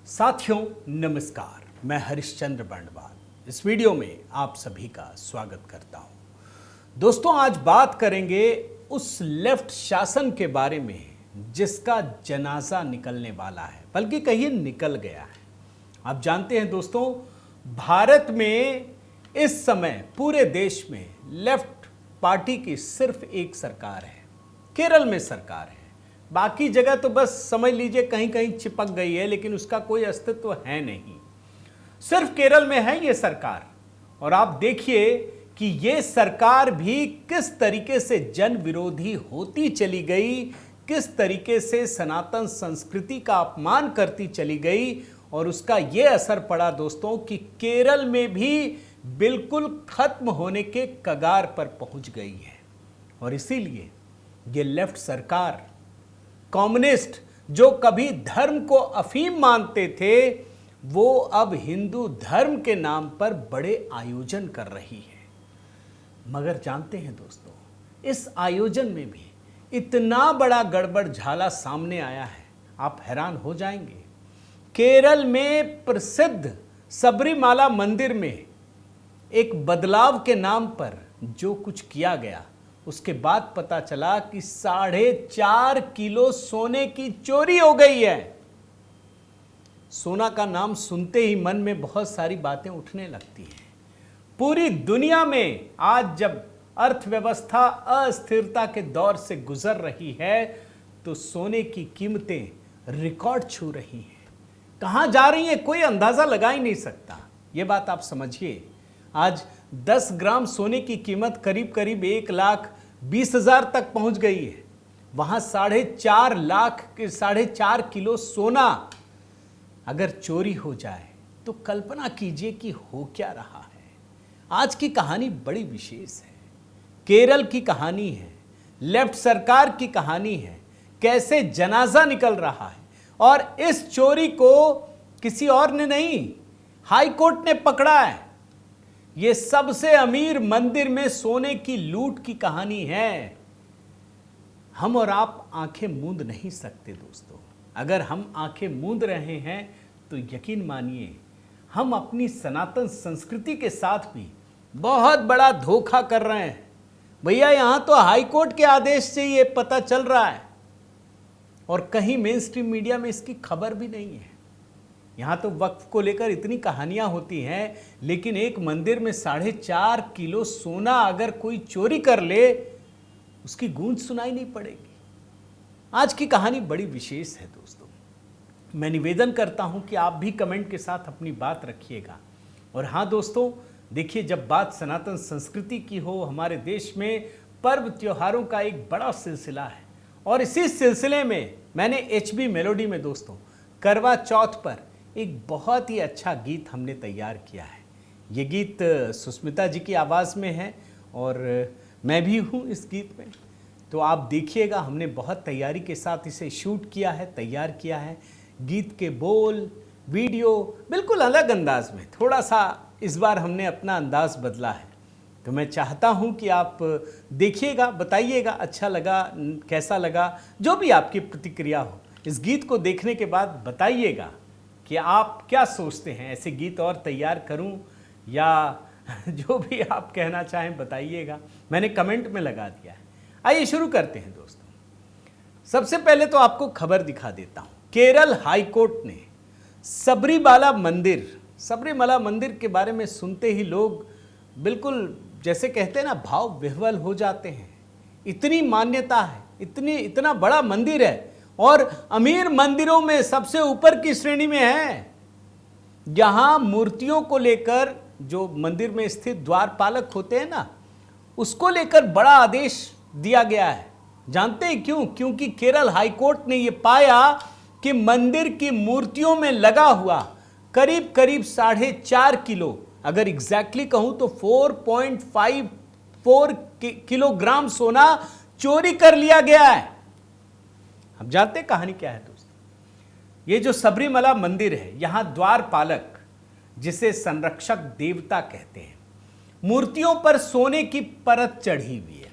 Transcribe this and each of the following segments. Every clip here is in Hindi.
साथियों नमस्कार, मैं हरिश्चंद्र बंडवाल इस वीडियो में आप सभी का स्वागत करता हूं। दोस्तों, आज बात करेंगे उस लेफ्ट शासन के बारे में जिसका जनाजा निकलने वाला है, बल्कि कहिए निकल गया है। आप जानते हैं दोस्तों, भारत में इस समय पूरे देश में लेफ्ट पार्टी की सिर्फ एक सरकार है, केरल में सरकार है। बाकी जगह तो बस समझ लीजिए कहीं कहीं चिपक गई है, लेकिन उसका कोई अस्तित्व है नहीं। सिर्फ केरल में है ये सरकार। और आप देखिए कि ये सरकार भी किस तरीके से जन विरोधी होती चली गई, किस तरीके से सनातन संस्कृति का अपमान करती चली गई, और उसका ये असर पड़ा दोस्तों कि केरल में भी बिल्कुल खत्म होने के कगार पर पहुंच गई है। और इसीलिए ये लेफ्ट सरकार, कम्युनिस्ट जो कभी धर्म को अफीम मानते थे, वो अब हिंदू धर्म के नाम पर बड़े आयोजन कर रही है। मगर जानते हैं दोस्तों, इस आयोजन में भी इतना बड़ा गड़बड़ झाला सामने आया है, आप हैरान हो जाएंगे। केरल में प्रसिद्ध सबरीमाला मंदिर में एक बदलाव के नाम पर जो कुछ किया गया, उसके बाद पता चला कि 4.5 किलो सोने की चोरी हो गई है। सोना का नाम सुनते ही मन में बहुत सारी बातें उठने लगती हैं। पूरी दुनिया में आज जब अर्थव्यवस्था अस्थिरता के दौर से गुजर रही है, तो सोने की कीमतें रिकॉर्ड छू रही हैं। कहां जा रही हैं कोई अंदाजा लगा ही नहीं सकता। यह बात आप समझिए, आज 10 ग्राम सोने की कीमत करीब करीब 1,20,000 तक पहुंच गई है। वहां 4.5 किलो सोना अगर चोरी हो जाए तो कल्पना कीजिए कि हो क्या रहा है। आज की कहानी बड़ी विशेष है। केरल की कहानी है, लेफ्ट सरकार की कहानी है, कैसे जनाजा निकल रहा है। और इस चोरी को किसी और ने नहीं, हाई कोर्ट ने पकड़ा है। ये सबसे अमीर मंदिर में सोने की लूट की कहानी है। हम और आप आंखें मूंद नहीं सकते दोस्तों। अगर हम आंखें मूंद रहे हैं तो यकीन मानिए हम अपनी सनातन संस्कृति के साथ भी बहुत बड़ा धोखा कर रहे हैं। भैया, यहां तो हाई कोर्ट के आदेश से ये पता चल रहा है, और कहीं मेन स्ट्रीम मीडिया में इसकी खबर भी नहीं है। यहाँ तो वक्फ को लेकर इतनी कहानियां होती हैं, लेकिन एक मंदिर में 4.5 किलो सोना अगर कोई चोरी कर ले, उसकी गूंज सुनाई नहीं पड़ेगी। आज की कहानी बड़ी विशेष है दोस्तों। मैं निवेदन करता हूं कि आप भी कमेंट के साथ अपनी बात रखिएगा। और हाँ दोस्तों, देखिए, जब बात सनातन संस्कृति की हो, हमारे देश में पर्व त्योहारों का एक बड़ा सिलसिला है। और इसी सिलसिले में मैंने HB मेलोडी में दोस्तों करवा चौथ पर एक बहुत ही अच्छा गीत हमने तैयार किया है। ये गीत सुष्मिता जी की आवाज़ में है और मैं भी हूँ इस गीत में। तो आप देखिएगा, हमने बहुत तैयारी के साथ इसे शूट किया है, तैयार किया है। गीत के बोल, वीडियो बिल्कुल अलग अंदाज में, थोड़ा सा इस बार हमने अपना अंदाज बदला है। तो मैं चाहता हूँ कि आप देखिएगा, बताइएगा अच्छा लगा, कैसा लगा। जो भी आपकी प्रतिक्रिया हो, इस गीत को देखने के बाद बताइएगा कि आप क्या सोचते हैं। ऐसे गीत और तैयार करूं या जो भी आप कहना चाहें बताइएगा, मैंने कमेंट में लगा दिया है। आइए शुरू करते हैं दोस्तों। सबसे पहले तो आपको खबर दिखा देता हूं। केरल हाई कोर्ट ने सबरीमाला मंदिर के बारे में सुनते ही लोग बिल्कुल जैसे कहते हैं ना, भाव विह्वल हो जाते हैं। इतनी मान्यता है, इतना बड़ा मंदिर है, और अमीर मंदिरों में सबसे ऊपर की श्रेणी में है। यहां मूर्तियों को लेकर, जो मंदिर में स्थित द्वारपालक होते हैं ना, उसको लेकर बड़ा आदेश दिया गया है। जानते हैं क्यों? क्योंकि केरल हाई कोर्ट ने यह पाया कि मंदिर की मूर्तियों में लगा हुआ करीब करीब 4.5 किलो, अगर एग्जैक्टली कहूं तो 4.54 किलोग्राम सोना चोरी कर लिया गया है। हम जानते हैं कहानी क्या है दोस्तों। ये जो सबरीमाला मंदिर है, यहां द्वारपालक, जिसे संरक्षक देवता कहते हैं, मूर्तियों पर सोने की परत चढ़ी हुई है।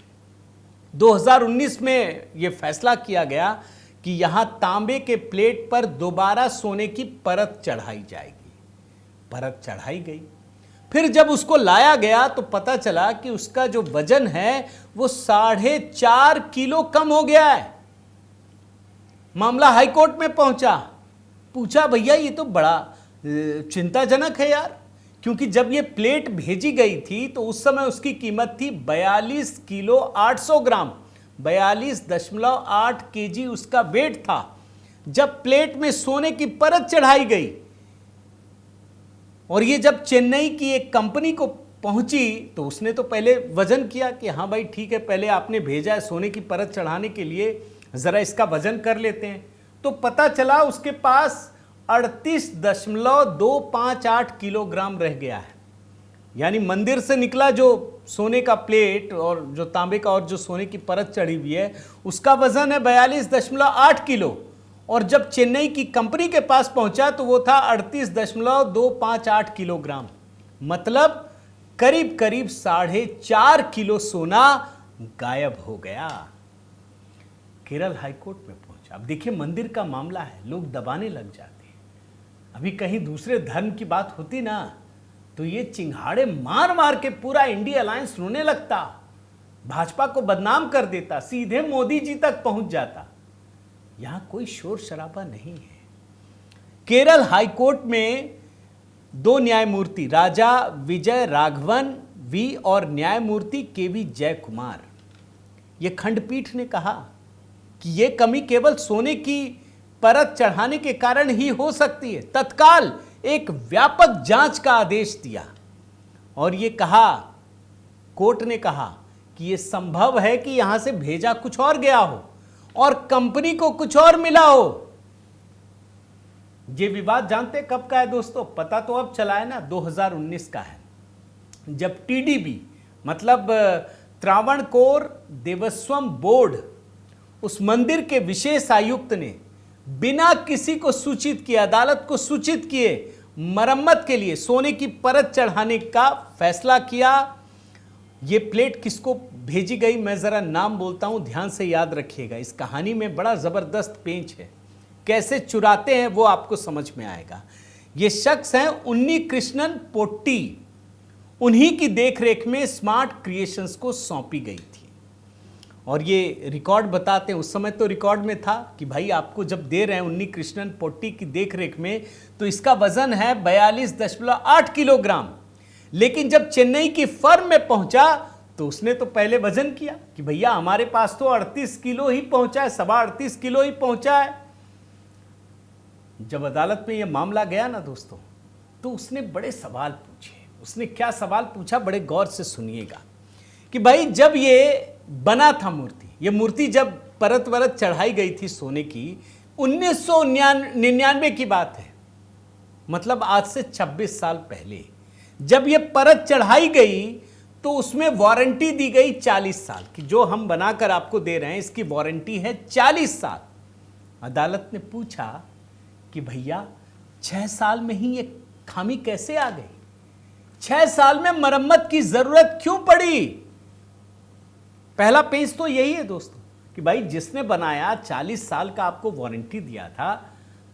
2019 में यह फैसला किया गया कि यहां तांबे के प्लेट पर दोबारा सोने की परत चढ़ाई जाएगी। परत चढ़ाई गई। फिर जब उसको लाया गया तो पता चला कि उसका जो वजन है वो 4.5 किलो कम हो गया है। मामला हाईकोर्ट में पहुंचा। पूछा भैया ये तो बड़ा चिंताजनक है यार, क्योंकि जब ये प्लेट भेजी गई थी तो उस समय उसकी कीमत थी 42 किलो 800 ग्राम, 42.8 केजी उसका वेट था। जब प्लेट में सोने की परत चढ़ाई गई और ये जब चेन्नई की एक कंपनी को पहुंची तो उसने तो पहले वजन किया कि हाँ भाई ठीक है, पहले आपने भेजा है सोने की परत चढ़ाने के लिए, जरा इसका वजन कर लेते हैं। तो पता चला उसके पास 38.258 किलोग्राम रह गया है। यानी मंदिर से निकला जो सोने का प्लेट और जो तांबे का और जो सोने की परत चढ़ी हुई है उसका वजन है 42.8 किलो, और जब चेन्नई की कंपनी के पास पहुंचा तो वो था 38.258 किलोग्राम। मतलब करीब करीब 4.5 किलो सोना गायब हो गया। केरल हाईकोर्ट में पहुंचा। अब देखिए मंदिर का मामला है, लोग दबाने लग जाते हैं। अभी कहीं दूसरे धर्म की बात होती ना तो ये चिंघाड़े मार मार के पूरा इंडिया अलायंस रोने लगता, भाजपा को बदनाम कर देता, सीधे मोदी जी तक पहुंच जाता। यहां कोई शोर शराबा नहीं है। केरल हाईकोर्ट में 2 न्यायमूर्ति राजा विजय राघवन वी और न्यायमूर्ति केवी जयकुमार, ये खंडपीठ ने कहा कि यह कमी केवल सोने की परत चढ़ाने के कारण ही हो सकती है। तत्काल एक व्यापक जांच का आदेश दिया और यह कहा, कोर्ट ने कहा कि यह संभव है कि यहां से भेजा कुछ और गया हो और कंपनी को कुछ और मिला हो। यह विवाद जानते कब का है दोस्तों? पता तो अब चला है ना, 2019 का है, जब टीडीबी मतलब त्रावणकोर देवस्थम बोर्ड, उस मंदिर के विशेष आयुक्त ने बिना किसी को सूचित किए, अदालत को सूचित किए, मरम्मत के लिए सोने की परत चढ़ाने का फैसला किया। यह प्लेट किसको भेजी गई, मैं जरा नाम बोलता हूं, ध्यान से याद रखिएगा। इस कहानी में बड़ा जबरदस्त पेंच है, कैसे चुराते हैं वो आपको समझ में आएगा। ये शख्स हैं उन्नी कृष्णन पोट्टी, उन्हीं की देखरेख में स्मार्ट क्रिएशंस को सौंपी गई थी। और ये रिकॉर्ड बताते हैं, उस समय तो रिकॉर्ड में था कि भाई आपको जब दे रहे हैं उन्नी कृष्णन पोट्टी की देखरेख में तो इसका वजन है 42.8 किलोग्राम। लेकिन जब चेन्नई की फर्म में पहुंचा तो उसने तो पहले वजन किया कि भैया हमारे पास तो 38 किलो ही पहुंचा है, 38.25 किलो ही पहुंचा है। जब अदालत में यह मामला गया ना दोस्तों, तो उसने बड़े सवाल पूछे। उसने क्या सवाल पूछा, बड़े गौर से सुनिएगा कि भाई जब ये बना था मूर्ति, ये मूर्ति जब परत वरत चढ़ाई गई थी सोने की, 1999 की बात है, मतलब आज से 26 साल पहले जब ये परत चढ़ाई गई तो उसमें वारंटी दी गई 40 साल की। जो हम बनाकर आपको दे रहे हैं इसकी वारंटी है 40 साल। अदालत ने पूछा कि भैया 6 साल में ही ये खामी कैसे आ गई, 6 साल में मरम्मत की जरूरत क्यों पड़ी? पहला पेज तो यही है दोस्तों कि भाई जिसने बनाया 40 साल का आपको वारंटी दिया था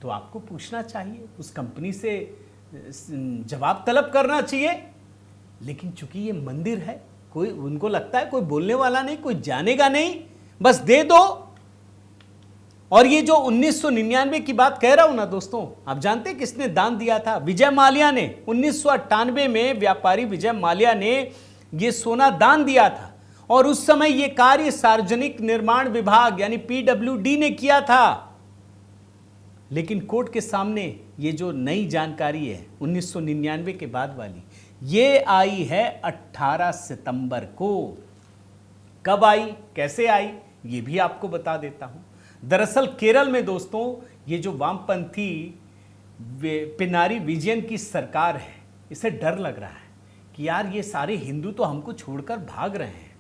तो आपको पूछना चाहिए, उस कंपनी से जवाब तलब करना चाहिए। लेकिन चूंकि ये मंदिर है, कोई उनको लगता है कोई बोलने वाला नहीं, कोई जानेगा नहीं, बस दे दो। और ये जो 1999 की बात कह रहा हूं ना दोस्तों, आप जानते हैं किसने दान दिया था? विजय माल्या ने। 1998 में व्यापारी विजय माल्या ने ये सोना दान दिया था और उस समय ये कार्य सार्वजनिक निर्माण विभाग यानी पीडब्ल्यूडी ने किया था। लेकिन कोर्ट के सामने ये जो नई जानकारी है 1999 के बाद वाली, ये आई है 18 सितंबर को। कब आई, कैसे आई, ये भी आपको बता देता हूं। दरअसल केरल में दोस्तों ये जो वामपंथी पिनारी विजयन की सरकार है, इसे डर लग रहा है कि यार ये सारे हिंदू तो हमको छोड़कर भाग रहे हैं।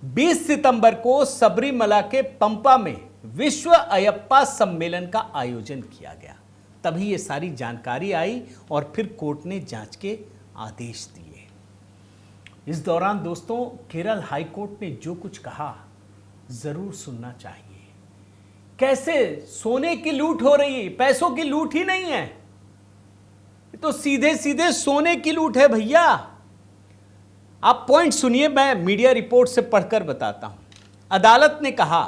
20 सितंबर को सबरीमला के पंपा में विश्व अयप्पा सम्मेलन का आयोजन किया गया। तभी ये सारी जानकारी आई और फिर कोर्ट ने जांच के आदेश दिए। इस दौरान दोस्तों केरल हाई कोर्ट ने जो कुछ कहा जरूर सुनना चाहिए। कैसे सोने की लूट हो रही है, पैसों की लूट ही नहीं है, ये तो सीधे सीधे सोने की लूट है भैया। आप पॉइंट सुनिए, मैं मीडिया रिपोर्ट से पढ़कर बताता हूं। अदालत ने कहा,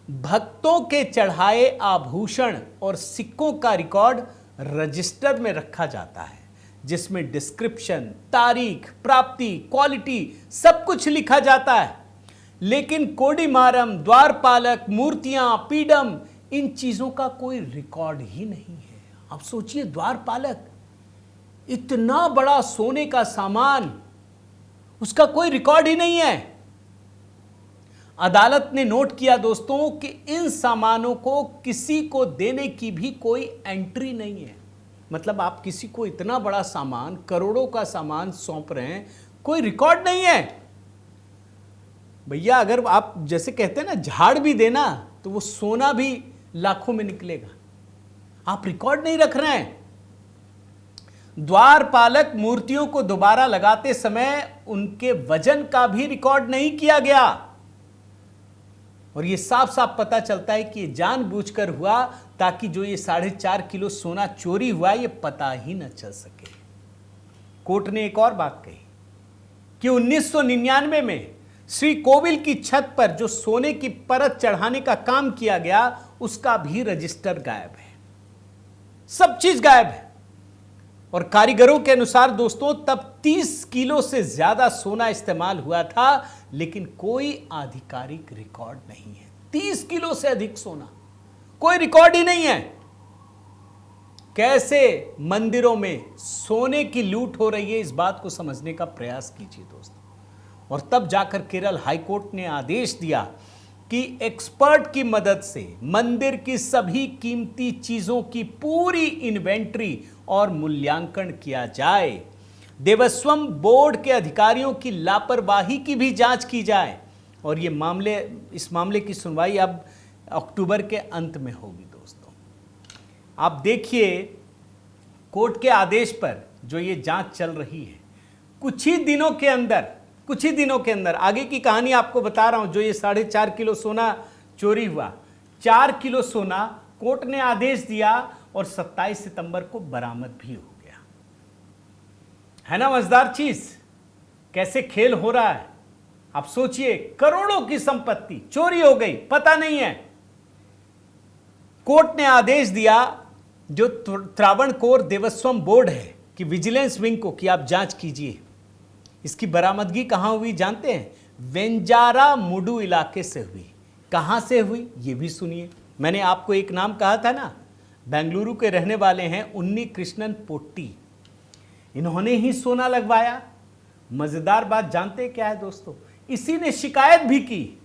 भक्तों के चढ़ाए आभूषण और सिक्कों का रिकॉर्ड रजिस्टर में रखा जाता है, जिसमें डिस्क्रिप्शन, तारीख, प्राप्ति, क्वालिटी सब कुछ लिखा जाता है। लेकिन कोडिमारम, द्वारपालक, मूर्तियां, पीडम, इन चीजों का कोई रिकॉर्ड ही नहीं है। आप सोचिए, द्वारपालक, इतना बड़ा सोने का सामान, उसका कोई रिकॉर्ड ही नहीं है। अदालत ने नोट किया दोस्तों कि इन सामानों को किसी को देने की भी कोई एंट्री नहीं है। मतलब आप किसी को इतना बड़ा सामान, करोड़ों का सामान सौंप रहे हैं, कोई रिकॉर्ड नहीं है। भैया अगर आप जैसे कहते हैं ना, झाड़ भी देना तो वो सोना भी लाखों में निकलेगा। आप रिकॉर्ड नहीं रख रहे हैं। द्वारपालक मूर्तियों को दोबारा लगाते समय उनके वजन का भी रिकॉर्ड नहीं किया गया, और यह साफ साफ पता चलता है कि यह जानबूझकर हुआ ताकि जो ये 4.5 किलो सोना चोरी हुआ ये पता ही न चल सके। कोर्ट ने एक और बात कही कि 1999 में श्री कोविल की छत पर जो सोने की परत चढ़ाने का काम किया गया, उसका भी रजिस्टर गायब है, सब चीज गायब है। और कारीगरों के अनुसार दोस्तों, तब 30 किलो से ज्यादा सोना इस्तेमाल हुआ था, लेकिन कोई आधिकारिक रिकॉर्ड नहीं है। 30 किलो से अधिक सोना, कोई रिकॉर्ड ही नहीं है। कैसे मंदिरों में सोने की लूट हो रही है, इस बात को समझने का प्रयास कीजिए दोस्तों। और तब जाकर केरल हाईकोर्ट ने आदेश दिया कि एक्सपर्ट की मदद से मंदिर की सभी कीमती चीजों की पूरी इन्वेंट्री और मूल्यांकन किया जाए। देवस्थम बोर्ड के अधिकारियों की लापरवाही की भी जांच की जाए। और इस मामले की सुनवाई अब अक्टूबर के अंत में होगी दोस्तों। आप देखिए, कोर्ट के आदेश पर जो ये जांच चल रही है, कुछ ही दिनों के अंदर आगे की कहानी आपको बता रहा हूं। जो ये 4.5 किलो सोना चोरी हुआ, 4 किलो सोना कोर्ट ने आदेश दिया और 27 सितंबर को बरामद भी हो गया। है ना मजेदार चीज, कैसे खेल हो रहा है। आप सोचिए, करोड़ों की संपत्ति चोरी हो गई, पता नहीं है। कोर्ट ने आदेश दिया जो त्रावणकोर देवस्थम बोर्ड है कि विजिलेंस विंग को कि आप जांच कीजिए। इसकी बरामदगी कहां हुई जानते हैं? वेंजारामुडु इलाके से हुई। कहां से हुई ये भी सुनिए। मैंने आपको एक नाम कहा था ना, बेंगलुरु के रहने वाले हैं उन्नी कृष्णन पोट्टी, इन्होंने ही सोना लगवाया। मजेदार बात जानते क्या है दोस्तों? इसी ने शिकायत भी की।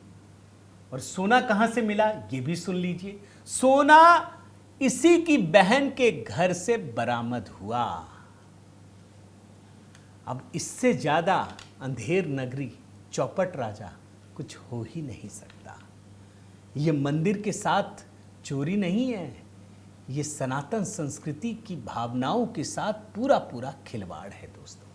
और सोना कहां से मिला ये भी सुन लीजिए। सोना इसी की बहन के घर से बरामद हुआ। अब इससे ज्यादा अंधेर नगरी, चौपट राजा कुछ हो ही नहीं सकता। यह मंदिर के साथ चोरी नहीं है, यह सनातन संस्कृति की भावनाओं के साथ पूरा पूरा खिलवाड़ है दोस्तों।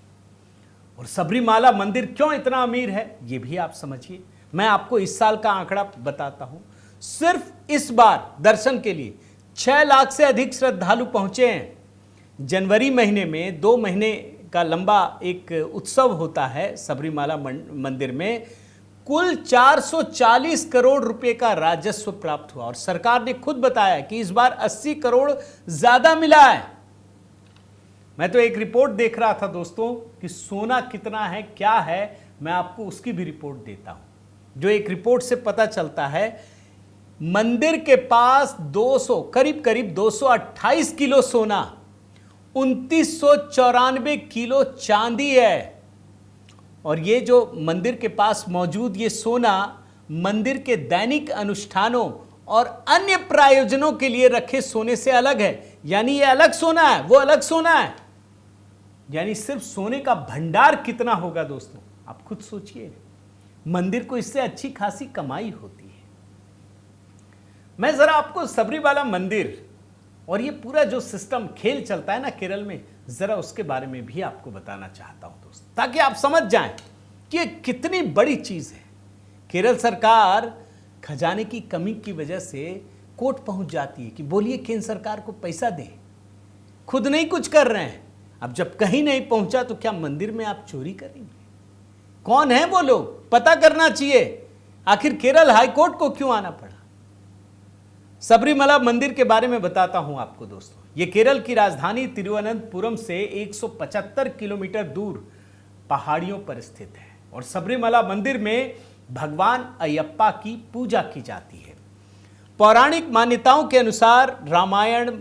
और सबरीमाला मंदिर क्यों इतना अमीर है यह भी आप समझिए। मैं आपको इस साल का आंकड़ा बताता हूं। सिर्फ इस बार दर्शन के लिए 6 लाख से अधिक श्रद्धालु पहुंचे हैं। जनवरी महीने में 2 महीने का लंबा एक उत्सव होता है सबरीमाला मंदिर में। कुल 440 करोड़ रुपए का राजस्व प्राप्त हुआ और सरकार ने खुद बताया कि इस बार 80 करोड़ ज्यादा मिला है। मैं तो एक रिपोर्ट देख रहा था दोस्तों कि सोना कितना है, क्या है, मैं आपको उसकी भी रिपोर्ट देता हूं। जो एक रिपोर्ट से पता चलता है, मंदिर के पास करीब 228 किलो सोना, 2994 किलो चांदी है। और ये जो मंदिर के पास मौजूद ये सोना मंदिर के दैनिक अनुष्ठानों और अन्य प्रयोजनों के लिए रखे सोने से अलग है। यानी ये अलग सोना है, वो अलग सोना है। यानी सिर्फ सोने का भंडार कितना होगा दोस्तों, आप खुद सोचिए। मंदिर को इससे अच्छी खासी कमाई होती है। मैं जरा आपको सबरीमाला मंदिर और ये पूरा जो सिस्टम खेल चलता है ना केरल में, जरा उसके बारे में भी आपको बताना चाहता हूं दोस्तों, ताकि आप समझ जाएं कि ये कितनी बड़ी चीज है। केरल सरकार खजाने की कमी की वजह से कोर्ट पहुंच जाती है कि बोलिए केंद्र सरकार को पैसा दें, खुद नहीं कुछ कर रहे हैं। अब जब कहीं नहीं पहुंचा तो क्या मंदिर में आप चोरी करेंगे? कौन है वो लोग, पता करना चाहिए। आखिर केरल हाईकोर्ट को क्यों आना पड़ा? सबरीमला मंदिर के बारे में बताता हूं आपको दोस्तों। ये केरल की राजधानी तिरुवनंतपुरम से 175 किलोमीटर दूर पहाड़ियों पर स्थित है और सबरीमला मंदिर में भगवान अयप्पा की पूजा की जाती है। पौराणिक मान्यताओं के अनुसार रामायण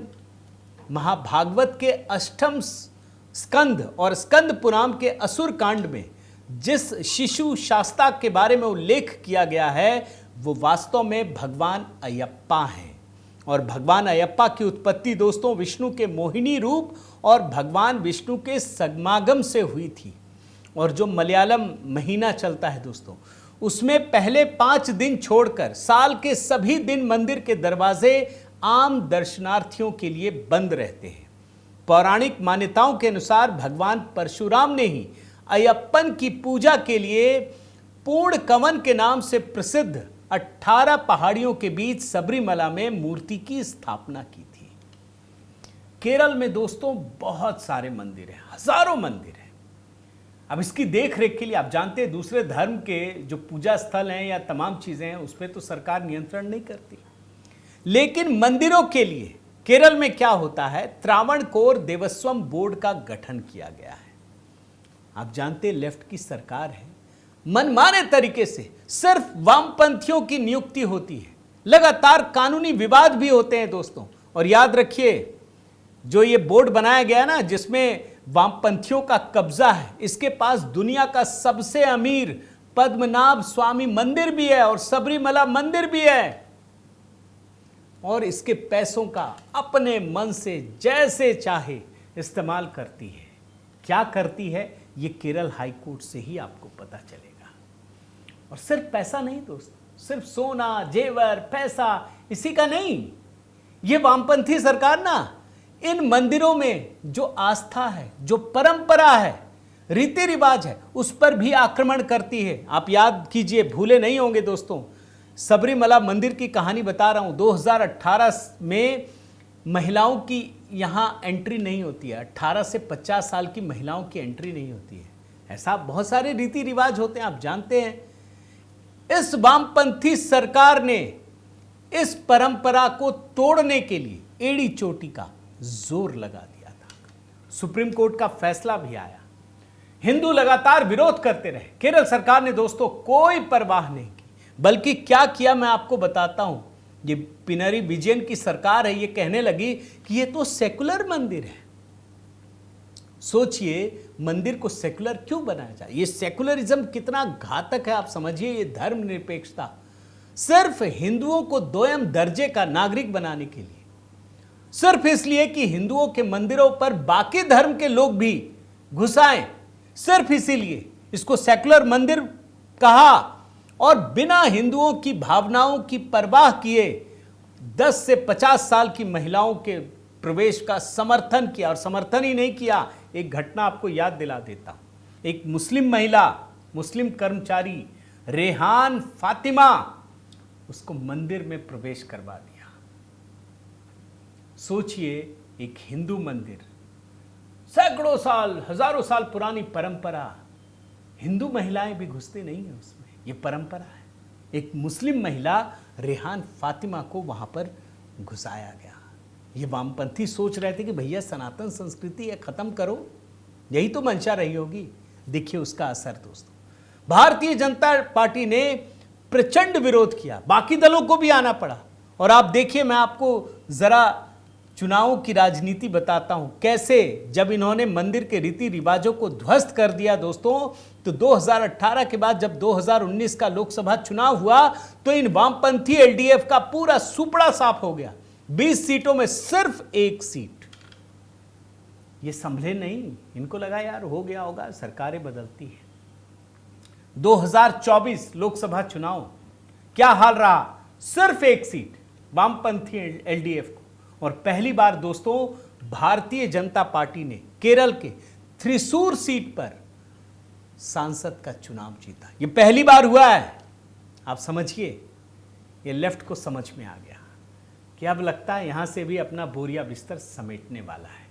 महाभागवत के अष्टम स्कंद और स्कंद पुराण के असुर कांड में जिस शिशु शास्ता के बारे में उल्लेख किया गया है वो वास्तव में भगवान अयप्पा हैं। और भगवान अयप्पा की उत्पत्ति दोस्तों विष्णु के मोहिनी रूप और भगवान विष्णु के समागम से हुई थी। और जो मलयालम महीना चलता है दोस्तों, उसमें पहले 5 दिन छोड़कर साल के सभी दिन मंदिर के दरवाजे आम दर्शनार्थियों के लिए बंद रहते हैं। पौराणिक मान्यताओं के अनुसार भगवान परशुराम ने ही अयप्पन की पूजा के लिए पूर्ण कवन के नाम से प्रसिद्ध 18 पहाड़ियों के बीच सबरीमला में मूर्ति की स्थापना की थी। केरल में दोस्तों बहुत सारे मंदिर हैं, हजारों मंदिर हैं। अब इसकी देख रेख के लिए आप जानते हैं दूसरे धर्म के जो पूजा स्थल हैं या तमाम चीजें हैं उस पर तो सरकार नियंत्रण नहीं करती, लेकिन मंदिरों के लिए केरल में क्या होता है, त्रावणकोर देवस्वम बोर्ड का गठन किया गया है। आप जानते हैं लेफ्ट की सरकार है, मनमाने तरीके से सिर्फ वामपंथियों की नियुक्ति होती है, लगातार कानूनी विवाद भी होते हैं दोस्तों। और याद रखिए जो ये बोर्ड बनाया गया ना जिसमें वामपंथियों का कब्जा है, इसके पास दुनिया का सबसे अमीर पद्मनाभ स्वामी मंदिर भी है और सबरीमला मंदिर भी है। और इसके पैसों का अपने मन से जैसे चाहे इस्तेमाल करती है। क्या करती है ये केरल हाईकोर्ट से ही आपको पता चलेगा। और सिर्फ पैसा नहीं दोस्तों, सिर्फ सोना जेवर पैसा इसी का नहीं, ये वामपंथी सरकार ना इन मंदिरों में जो आस्था है, जो परंपरा है, रीति रिवाज है, उस पर भी आक्रमण करती है। आप याद कीजिए, भूले नहीं होंगे दोस्तों, सबरीमला मंदिर की कहानी बता रहा हूं। 2018 में महिलाओं की यहां एंट्री नहीं होती है, 18 से 50 साल की महिलाओं की एंट्री नहीं होती है। ऐसा बहुत सारे रीति रिवाज होते हैं, आप जानते हैं। इस वामपंथी सरकार ने इस परंपरा को तोड़ने के लिए एड़ी चोटी का जोर लगा दिया था। सुप्रीम कोर्ट का फैसला भी आया, हिंदू लगातार विरोध करते रहे। केरल सरकार ने दोस्तों कोई परवाह नहीं की, बल्कि क्या किया मैं आपको बताता हूं। ये पिनरी विजयन की सरकार है, ये कहने लगी कि ये तो सेकुलर मंदिर है। सोचिए मंदिर को सेकुलर क्यों बनाया जाए, ये सेकुलरिज्म कितना घातक है आप समझिए। ये धर्मनिरपेक्षता सिर्फ हिंदुओं को दोयम दर्जे का नागरिक बनाने के लिए, सिर्फ इसलिए कि हिंदुओं के मंदिरों पर बाकी धर्म के लोग भी घुस आए, सिर्फ इसीलिए इसको सेकुलर मंदिर कहा। और बिना हिंदुओं की भावनाओं की परवाह किए 10 से 50 साल की महिलाओं के प्रवेश का समर्थन किया। और समर्थन ही नहीं किया, एक घटना आपको याद दिला देता हूं। एक मुस्लिम महिला, मुस्लिम कर्मचारी रेहान फातिमा, उसको मंदिर में प्रवेश करवा दिया। सोचिए, एक हिंदू मंदिर, सैकड़ों साल हजारों साल पुरानी परंपरा, हिंदू महिलाएं भी घुसती नहीं है उसमें, ये परंपरा है। एक मुस्लिम महिला रेहान फातिमा को वहां पर घुसाया गया। ये वामपंथी सोच रहे थे कि भैया सनातन संस्कृति है, खत्म करो, यही तो मंशा रही होगी। देखिए उसका असर दोस्तों, भारतीय जनता पार्टी ने प्रचंड विरोध किया, बाकी दलों को भी आना पड़ा। और आप देखिए, मैं आपको जरा चुनावों की राजनीति बताता हूं, कैसे जब इन्होंने मंदिर के रीति रिवाजों को ध्वस्त कर दिया दोस्तों, तो 2018 के बाद जब 2019 का लोकसभा चुनाव हुआ तो इन वामपंथी एलडीएफ का पूरा सुपड़ा साफ हो गया। 20 सीटों में सिर्फ 1 सीट। ये संभले नहीं, इनको लगा यार हो गया होगा, सरकारें बदलती हैं। 2024 लोकसभा चुनाव क्या हाल रहा, सिर्फ 1 सीट वामपंथी एलडीएफ को। और पहली बार दोस्तों भारतीय जनता पार्टी ने केरल के थ्रिसूर सीट पर सांसद का चुनाव जीता। ये पहली बार हुआ है, आप समझिए, ये लेफ्ट को समझ में आ गया। कि अब लगता है यहाँ से भी अपना बोरिया बिस्तर समेटने वाला है।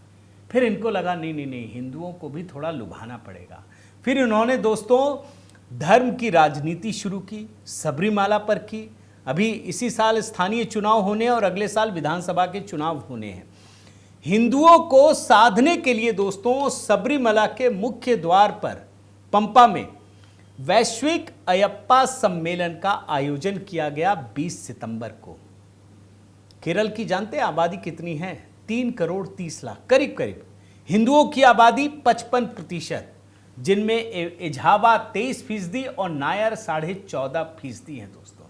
फिर इनको लगा नहीं नहीं नहीं, हिंदुओं को भी थोड़ा लुभाना पड़ेगा। फिर इन्होंने दोस्तों धर्म की राजनीति शुरू की, सबरीमाला पर की। अभी इसी साल स्थानीय चुनाव होने और अगले साल विधानसभा के चुनाव होने हैं। हिंदुओं को साधने के लिए दोस्तों सबरीमाला के मुख्य द्वार पर पंपा में वैश्विक अयप्पा सम्मेलन का आयोजन किया गया 20 सितंबर को। केरल की जानते हैं आबादी कितनी है? 3 करोड़ 30 लाख करीब करीब। हिंदुओं की आबादी 55%, जिनमें एझावा 23% और नायर 14.5% है दोस्तों।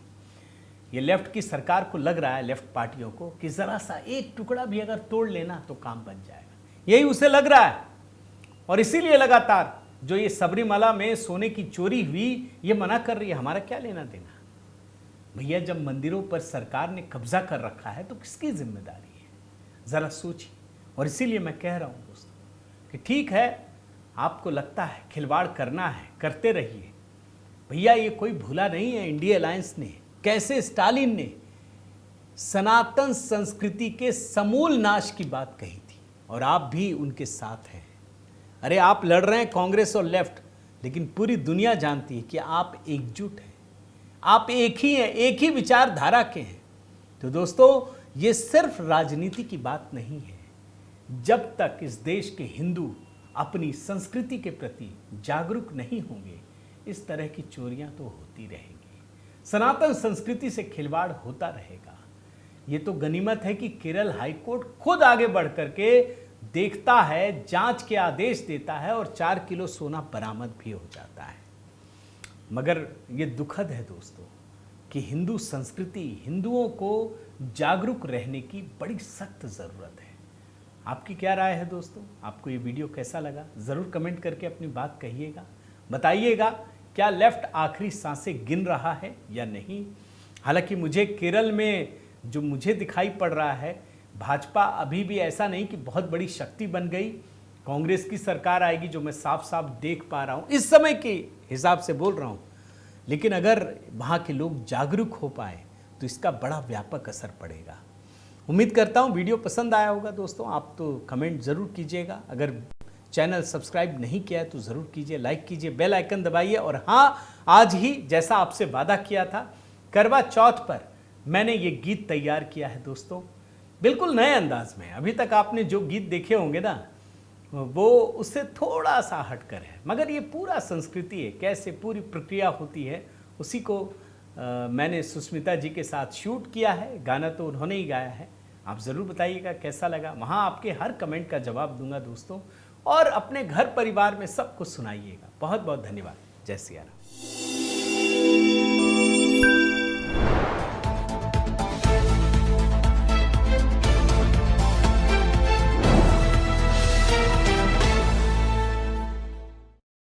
ये लेफ्ट की सरकार को लग रहा है, लेफ्ट पार्टियों को, कि जरा सा एक टुकड़ा भी अगर तोड़ लेना तो काम बन जाएगा। यही उसे लग रहा है और इसीलिए लगातार जो ये सबरीमाला में सोने की चोरी हुई ये मना कर रही है। हमारा क्या लेना देना भैया, जब मंदिरों पर सरकार ने कब्जा कर रखा है तो किसकी जिम्मेदारी है? जरा सोचिए। और इसीलिए मैं कह रहा हूं दोस्तों कि ठीक है, आपको लगता है खिलवाड़ करना है, करते रहिए भैया। ये कोई भूला नहीं है इंडिया अलायंस ने कैसे स्टालिन ने सनातन संस्कृति के समूल नाश की बात कही थी, और आप भी उनके साथ हैं। अरे आप लड़ रहे हैं कांग्रेस और लेफ्ट, लेकिन पूरी दुनिया जानती है कि आप एकजुट हैं, आप एक ही हैं, एक ही विचारधारा के हैं। तो दोस्तों ये सिर्फ राजनीति की बात नहीं है। जब तक इस देश के हिंदू अपनी संस्कृति के प्रति जागरूक नहीं होंगे, इस तरह की चोरियां तो होती रहेंगी, सनातन संस्कृति से खिलवाड़ होता रहेगा। ये तो गनीमत है कि केरल हाईकोर्ट खुद आगे बढ़ करके देखता है, जांच के आदेश देता है और 4 किलो सोना बरामद भी हो जाता है। मगर ये दुखद है दोस्तों कि हिंदू संस्कृति, हिंदुओं को जागरूक रहने की बड़ी सख्त ज़रूरत है। आपकी क्या राय है दोस्तों? आपको ये वीडियो कैसा लगा? ज़रूर कमेंट करके अपनी बात कहिएगा, बताइएगा क्या लेफ्ट आखिरी सांसें गिन रहा है या नहीं। हालांकि मुझे केरल में जो मुझे दिखाई पड़ रहा है, भाजपा अभी भी ऐसा नहीं कि बहुत बड़ी शक्ति बन गई। कांग्रेस की सरकार आएगी जो मैं साफ साफ देख पा रहा हूँ, इस समय के हिसाब से बोल रहा हूँ। लेकिन अगर वहाँ के लोग जागरूक हो पाए तो इसका बड़ा व्यापक असर पड़ेगा। उम्मीद करता हूँ वीडियो पसंद आया होगा दोस्तों। आप तो कमेंट ज़रूर कीजिएगा। अगर चैनल सब्सक्राइब नहीं किया है तो ज़रूर कीजिए, लाइक कीजिए, बेल आइकन दबाइए। और हाँ, आज ही जैसा आपसे वादा किया था, करवा चौथ पर मैंने ये गीत तैयार किया है दोस्तों, बिल्कुल नए अंदाज में। अभी तक आपने जो गीत देखे होंगे ना, वो उससे थोड़ा सा हटकर है, मगर ये पूरा संस्कृति है, कैसे पूरी प्रक्रिया होती है, उसी को मैंने सुष्मिता जी के साथ शूट किया है। गाना तो उन्होंने ही गाया है। आप ज़रूर बताइएगा कैसा लगा। वहाँ आपके हर कमेंट का जवाब दूंगा दोस्तों, और अपने घर परिवार में सबको सुनाइएगा। बहुत बहुत धन्यवाद। जय सिया राम।